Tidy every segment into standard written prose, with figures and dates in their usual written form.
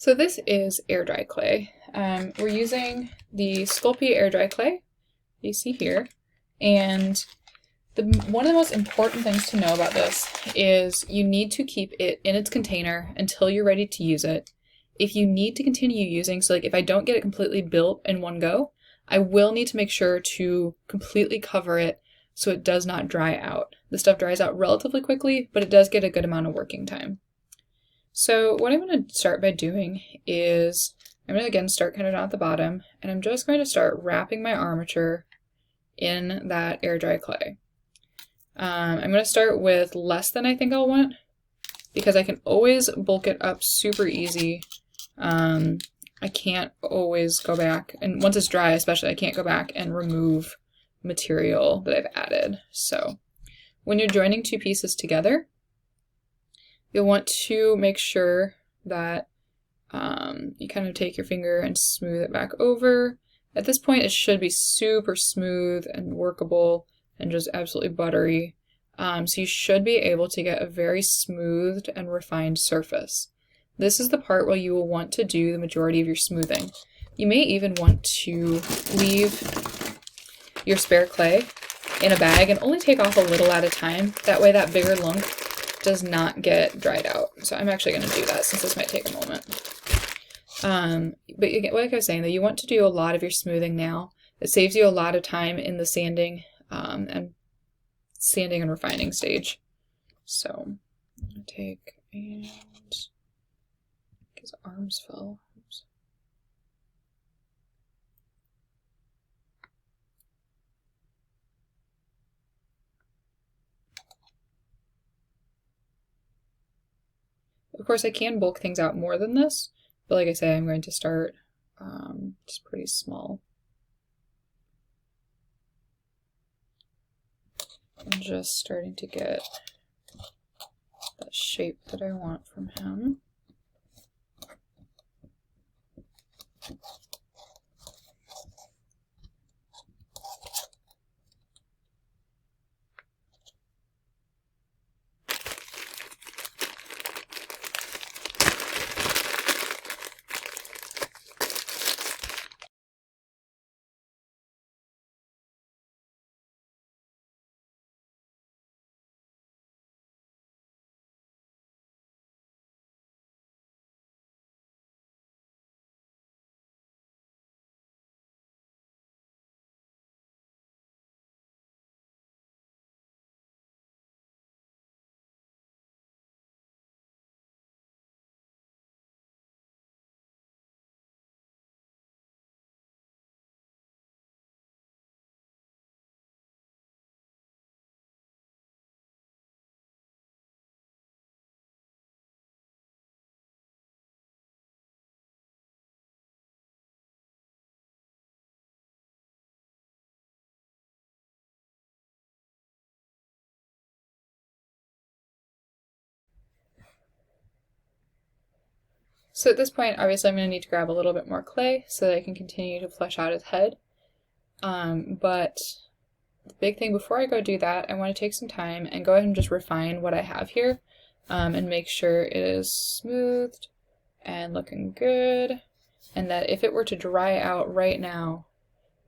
So this is air dry clay. We're using the Sculpey air dry clay you see here, and one of the most important things to know about this is you need to keep it in its container until you're ready to use it. If you need to continue using, so like if I don't get it completely built in one go, I will need to make sure to completely cover it so it does not dry out. The stuff dries out relatively quickly, but it does get a good amount of working time. So what I'm going to start by doing is I'm going to again start kind of down at the bottom, and I'm just going to start wrapping my armature in that air dry clay. I'm going to start with less than I think I'll want because I can always bulk it up super easy. I can't always go back, and once it's dry especially, I can't go back and remove material that I've added. So when you're joining two pieces together, you'll want to make sure that you kind of take your finger and smooth it back over. At this point, it should be super smooth and workable and just absolutely buttery. So you should be able to get a very smoothed and refined surface. This is the part where you will want to do the majority of your smoothing. You may even want to leave your spare clay in a bag and only take off a little at a time. That way that bigger lump does not get dried out. So I'm actually going to do that since this might take a moment. But like I was saying, though, you want to do a lot of your smoothing now. It saves you a lot of time in the sanding and refining stage. So I'm going to take and his arms fell. Oops. Of course, I can bulk things out more than this, but like I say, I'm going to start just pretty small. I'm just starting to get that shape that I want from him. So at this point, obviously I'm going to need to grab a little bit more clay so that I can continue to flesh out his head. But the big thing before I go do that, I want to take some time and go ahead and just refine what I have here and make sure it is smoothed and looking good, and that if it were to dry out right now,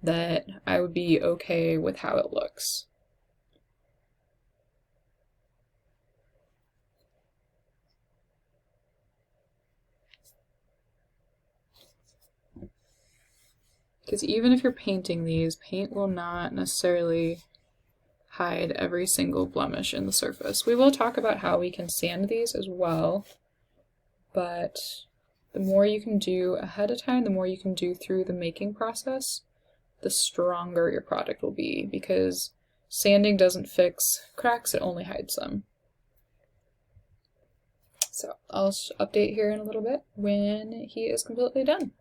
that I would be okay with how it looks. Because even if you're painting these, paint will not necessarily hide every single blemish in the surface. We will talk about how we can sand these as well, but the more you can do ahead of time, the more you can do through the making process, the stronger your product will be, because sanding doesn't fix cracks, it only hides them. So I'll update here in a little bit when he is completely done.